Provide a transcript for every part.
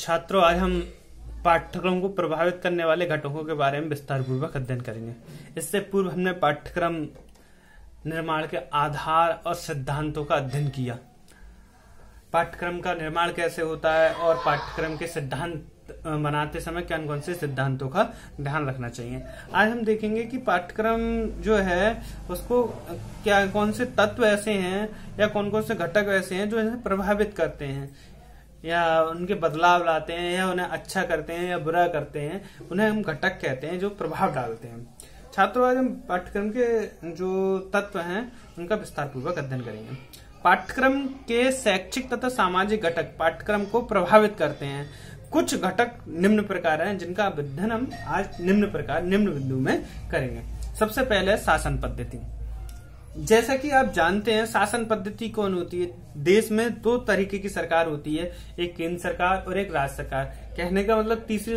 छात्रों, आज हम पाठ्यक्रम को प्रभावित करने वाले घटकों के बारे में विस्तार पूर्वक अध्ययन करेंगे। इससे पूर्व हमने पाठ्यक्रम निर्माण के आधार और सिद्धांतों का अध्ययन किया। पाठ्यक्रम का निर्माण कैसे होता है और पाठ्यक्रम के सिद्धांत बनाते समय कौन कौन से सिद्धांतों का ध्यान रखना चाहिए। आज हम देखेंगे कि पाठ्यक्रम जो है उसको क्या कौन से तत्व ऐसे हैं या कौन कौन से घटक ऐसे हैं जो इन्हें प्रभावित करते हैं या उनके बदलाव लाते हैं या उन्हें अच्छा करते हैं या बुरा करते हैं, उन्हें हम घटक कहते हैं जो प्रभाव डालते हैं। छात्रों, आज हम पाठ्यक्रम के जो तत्व हैं उनका विस्तार पूर्वक अध्ययन करेंगे। पाठ्यक्रम के शैक्षिक तथा सामाजिक घटक पाठ्यक्रम को प्रभावित करते हैं। कुछ घटक निम्न प्रकार हैं जिनका अध्ययन हम आज निम्न बिंदु में करेंगे। सबसे पहले शासन पद्धति। जैसा कि आप जानते हैं, शासन पद्धति कौन होती है? देश में दो तरीके की सरकार होती है, एक केंद्र सरकार और एक राज्य सरकार। कहने का मतलब तीसरी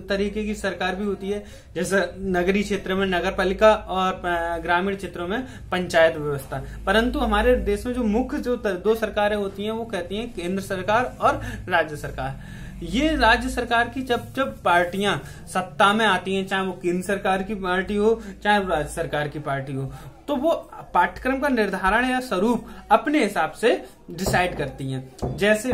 तरीके की सरकार भी होती है, जैसे नगरीय क्षेत्र में नगर पालिका और ग्रामीण क्षेत्रों में पंचायत व्यवस्था। परंतु हमारे देश में जो मुख्य दो सरकारें होती हैं वो कहती हैं केंद्र सरकार और राज्य सरकार। ये राज्य सरकार की जब पार्टियां सत्ता में आती हैं, चाहे वो केंद्र सरकार की पार्टी हो चाहे राज्य सरकार की पार्टी हो, तो वो पाठ्यक्रम का निर्धारण या स्वरूप अपने हिसाब से डिसाइड करती हैं। जैसे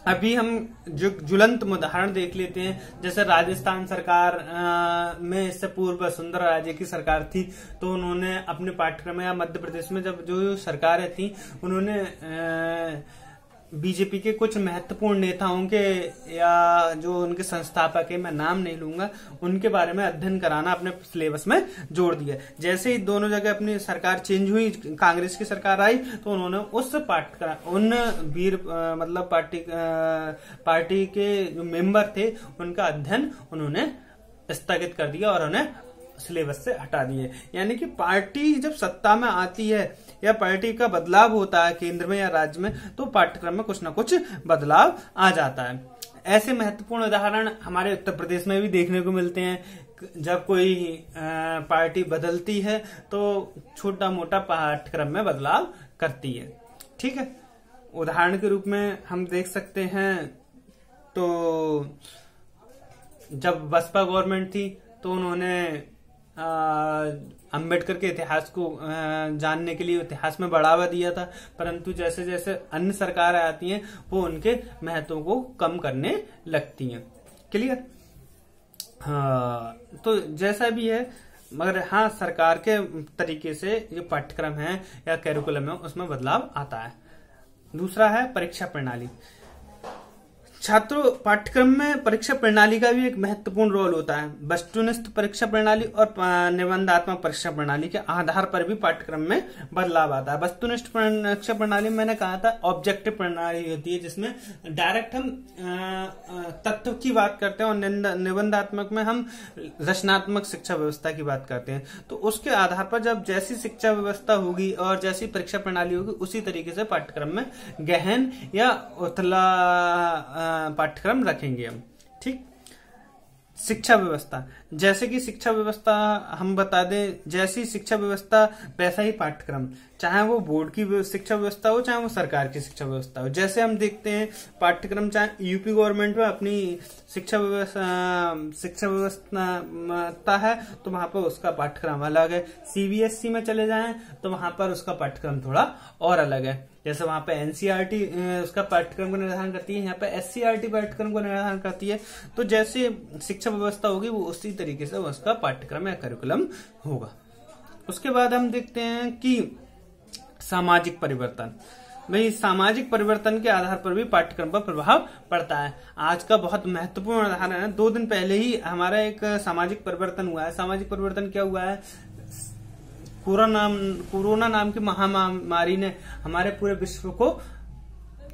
अभी हम जो ज्वलंत उदाहरण देख लेते हैं, जैसे राजस्थान सरकार में इससे पूर्व वसुंधरा राजे की सरकार थी, तो उन्होंने अपने पाठ्यक्रम या मध्य प्रदेश में जब जो सरकारें थी उन्होंने बीजेपी के कुछ महत्वपूर्ण नेताओं के या जो उनके संस्थापक है, मैं नाम नहीं लूंगा, उनके बारे में अध्ययन कराना अपने सिलेबस में जोड़ दिया। जैसे ही दोनों जगह अपनी सरकार चेंज हुई, कांग्रेस की सरकार आई, तो उन्होंने उस उन वीर मतलब पार्टी के जो मेंबर थे उनका अध्ययन उन्होंने स्थगित कर दिया और उन्हें सिलेबस से हटा दिए। यानी कि पार्टी जब सत्ता में आती है या पार्टी का बदलाव होता है केंद्र में या राज्य में, तो पाठ्यक्रम में कुछ ना कुछ बदलाव आ जाता है। ऐसे महत्वपूर्ण उदाहरण हमारे उत्तर प्रदेश में भी देखने को मिलते हैं। जब कोई पार्टी बदलती है तो छोटा मोटा पाठ्यक्रम में बदलाव करती है। ठीक है, उदाहरण के रूप में हम देख सकते हैं, तो जब बसपा गवर्नमेंट थी तो उन्होंने अम्बेडकर के इतिहास को जानने के लिए इतिहास में बढ़ावा दिया था, परंतु जैसे जैसे अन्य सरकारें आती हैं वो उनके महत्व को कम करने लगती हैं। क्लियर? हाँ, तो जैसा भी है, मगर हाँ, सरकार के तरीके से जो पाठ्यक्रम है या कैरिकुलम है उसमें बदलाव आता है। दूसरा है परीक्षा प्रणाली। छात्रों, पाठ्यक्रम में परीक्षा प्रणाली का भी एक महत्वपूर्ण रोल होता है। वस्तुनिष्ठ परीक्षा प्रणाली और निबंधात्मक परीक्षा प्रणाली के आधार पर भी पाठ्यक्रम में बदलाव आता है। वस्तुनिष्ठ परीक्षा प्रणाली में मैंने कहा था ऑब्जेक्टिव प्रणाली होती है, जिसमें डायरेक्ट हम तत्व की बात करते हैं, और निबंधात्मक में हम रचनात्मक शिक्षा व्यवस्था की बात करते हैं। तो उसके आधार पर जब जैसी शिक्षा व्यवस्था होगी और जैसी परीक्षा प्रणाली होगी, उसी तरीके से पाठ्यक्रम में गहन या उथला पाठ्यक्रम रखेंगे हम। ठीक। शिक्षा व्यवस्था, जैसे कि शिक्षा व्यवस्था हम बता दें, जैसी शिक्षा व्यवस्था वैसा ही पाठ्यक्रम, चाहे वो बोर्ड की शिक्षा व्यवस्था हो चाहे वो सरकार की शिक्षा व्यवस्था हो। जैसे हम देखते हैं पाठ्यक्रम, चाहे यूपी गवर्नमेंट में अपनी शिक्षा व्यवस्था है तो वहां पर उसका पाठ्यक्रम अलग है। सीबीएसई में चले जाएं तो वहां पर उसका पाठ्यक्रम थोड़ा और अलग है। जैसे वहां पे एनसीईआरटी उसका पाठ्यक्रम को निर्धारण करती है, यहाँ पे एससीईआरटी पाठ्यक्रम को निर्धारण करती है। तो जैसे शिक्षा व्यवस्था होगी वो उसी तरीके से उसका पाठ्यक्रम या करिकुलम होगा। उसके बाद हम देखते हैं कि सामाजिक परिवर्तन। भाई, सामाजिक परिवर्तन के आधार पर भी पाठ्यक्रम पर प्रभाव पड़ता है। आज का बहुत महत्वपूर्ण उदाहरण है, 2 दिन पहले ही हमारा एक सामाजिक परिवर्तन हुआ है। सामाजिक परिवर्तन क्या हुआ है? कोरोना नाम की महामारी ने हमारे पूरे विश्व को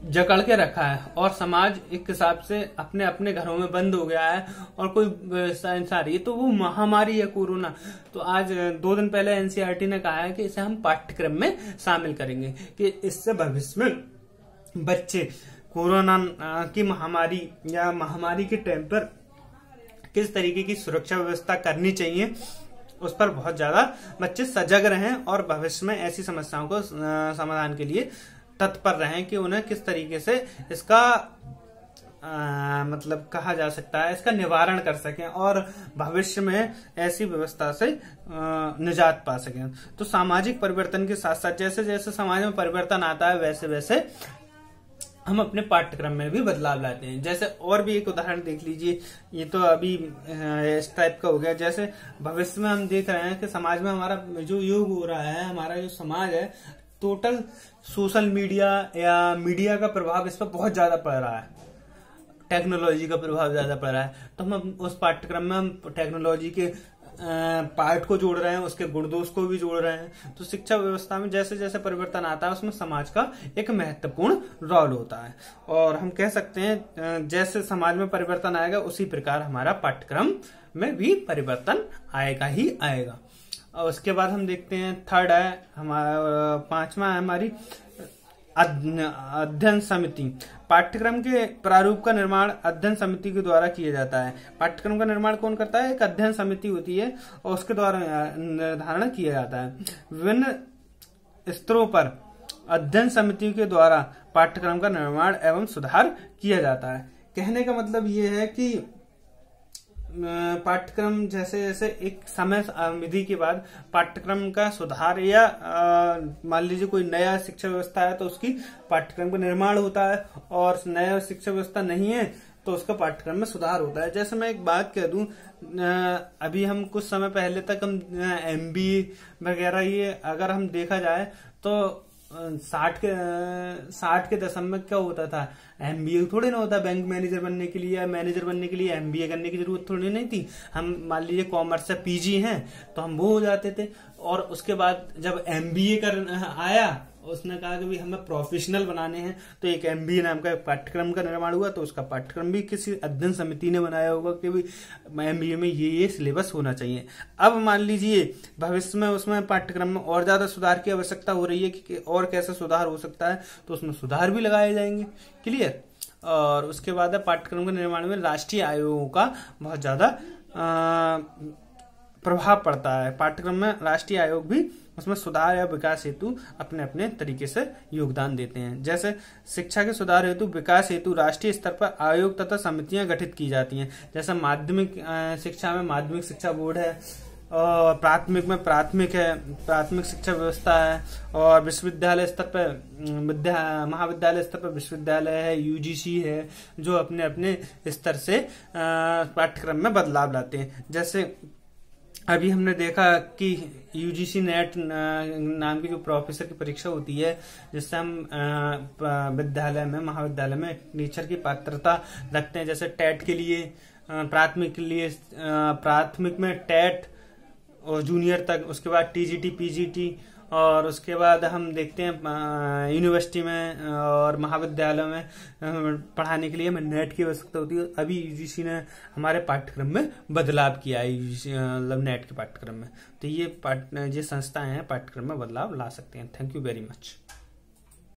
जकड़ के रखा है और समाज एक हिसाब से अपने अपने घरों में बंद हो गया है और कोई इंसान रही है, तो वो महामारी है कोरोना। तो आज 2 दिन पहले एनसीईआरटी ने कहा है कि इसे हम पाठ्यक्रम में शामिल करेंगे कि इससे भविष्य में बच्चे कोरोना की महामारी या महामारी के टाइम पर किस तरीके की सुरक्षा व्यवस्था करनी चाहिए, उस पर बहुत ज्यादा बच्चे सजग रहें और भविष्य में ऐसी समस्याओं को समाधान के लिए तत्पर रहें कि उन्हें किस तरीके से इसका मतलब कहा जा सकता है इसका निवारण कर सकें और भविष्य में ऐसी व्यवस्था से निजात पा सकें। तो सामाजिक परिवर्तन के साथ साथ जैसे जैसे समाज में परिवर्तन आता है वैसे वैसे हम अपने पाठ्यक्रम में भी बदलाव लाते हैं। जैसे और भी एक उदाहरण देख लीजिए, ये तो अभी इस टाइप का हो गया। जैसे भविष्य में हम देख रहे हैं कि समाज में हमारा जो युग हो रहा है, हमारा जो समाज है, टोटल सोशल मीडिया या मीडिया का प्रभाव इस पर बहुत ज्यादा पड़ रहा है, टेक्नोलॉजी का प्रभाव ज्यादा पड़ रहा है। तो हम उस पाठ्यक्रम में हम टेक्नोलॉजी के पार्ट को जोड़ रहे हैं, उसके गुण दोष को भी जोड़ रहे हैं। तो शिक्षा व्यवस्था में जैसे जैसे परिवर्तन आता है उसमें समाज का एक महत्वपूर्ण रोल होता है। और हम कह सकते हैं जैसे समाज में परिवर्तन आएगा उसी प्रकार हमारा पाठ्यक्रम में भी परिवर्तन आएगा ही आएगा। और उसके बाद हम देखते हैं थर्ड है हमारा, पांचवा है हमारी अध्ययन समिति। पाठ्यक्रम के प्रारूप का निर्माण अध्ययन समिति के द्वारा किया जाता है। पाठ्यक्रम का निर्माण कौन करता है? एक अध्ययन समिति होती है और उसके द्वारा निर्धारण किया जाता है। विभिन्न स्तरों पर अध्ययन समिति के द्वारा पाठ्यक्रम का निर्माण एवं सुधार किया जाता है। कहने का मतलब ये है कि पाठ्यक्रम जैसे जैसे एक समय अवधि के बाद पाठ्यक्रम का सुधार या मान लीजिए कोई नया शिक्षा व्यवस्था है तो उसकी पाठ्यक्रम का निर्माण होता है, और नया शिक्षा व्यवस्था नहीं है तो उसका पाठ्यक्रम में सुधार होता है। जैसे मैं एक बात कह दूं, अभी हम कुछ समय पहले तक हम MBA वगैरह ये अगर हम देखा जाए तो 60 के दशक में क्या होता था, MBA थोड़ी ना होता। बैंक मैनेजर बनने के लिए या मैनेजर बनने के लिए MBA करने की जरूरत थोड़ी नहीं थी। हम मान लीजिए कॉमर्स से PG हैं तो हम वो हो जाते थे। और उसके बाद जब MBA कर आया, उसने कहा कि भाई हमें प्रोफेशनल बनाने हैं, तो एक MBA नाम का पाठ्यक्रम का निर्माण हुआ। तो उसका पाठ्यक्रम भी किसी अध्ययन समिति ने बनाया होगा कि भाई MBA में ये सिलेबस होना चाहिए। अब मान लीजिए भविष्य में उसमें पाठ्यक्रम में और ज्यादा सुधार की आवश्यकता हो रही है कि और कैसे सुधार हो सकता है, तो उसमें सुधार भी लगाए जाएंगे। क्लियर। और उसके बाद पाठ्यक्रम के निर्माण में राष्ट्रीय आयोगों का बहुत ज्यादा प्रभाव पड़ता है। पाठ्यक्रम में राष्ट्रीय आयोग भी उसमें सुधार या विकास हेतु अपने अपने तरीके से योगदान देते हैं। जैसे शिक्षा के सुधार हेतु विकास हेतु राष्ट्रीय स्तर पर आयोग तथा समितियां गठित की जाती हैं। जैसे माध्यमिक शिक्षा में माध्यमिक शिक्षा बोर्ड है, और प्राथमिक में प्राथमिक शिक्षा व्यवस्था है, और विश्वविद्यालय स्तर पर महाविद्यालय स्तर पर विश्वविद्यालय है, UGC है, जो अपने अपने स्तर से पाठ्यक्रम में बदलाव लाते हैं। जैसे अभी हमने देखा कि UGC नेट नाम की जो प्रोफेसर की परीक्षा होती है, जिससे हम विद्यालय में महाविद्यालय में टीचर की पात्रता रखते हैं। जैसे टेट के लिए प्राथमिक में टेट और जूनियर तक, उसके बाद TGT PGT, और उसके बाद हम देखते हैं यूनिवर्सिटी में और महाविद्यालय में पढ़ाने के लिए हमें नेट की आवश्यकता होती है। अभी UGC ने हमारे पाठ्यक्रम में बदलाव किया है, मतलब नेट के पाठ्यक्रम में। तो ये संस्थाएं हैं पाठ्यक्रम में बदलाव ला सकते हैं। Thank you very much.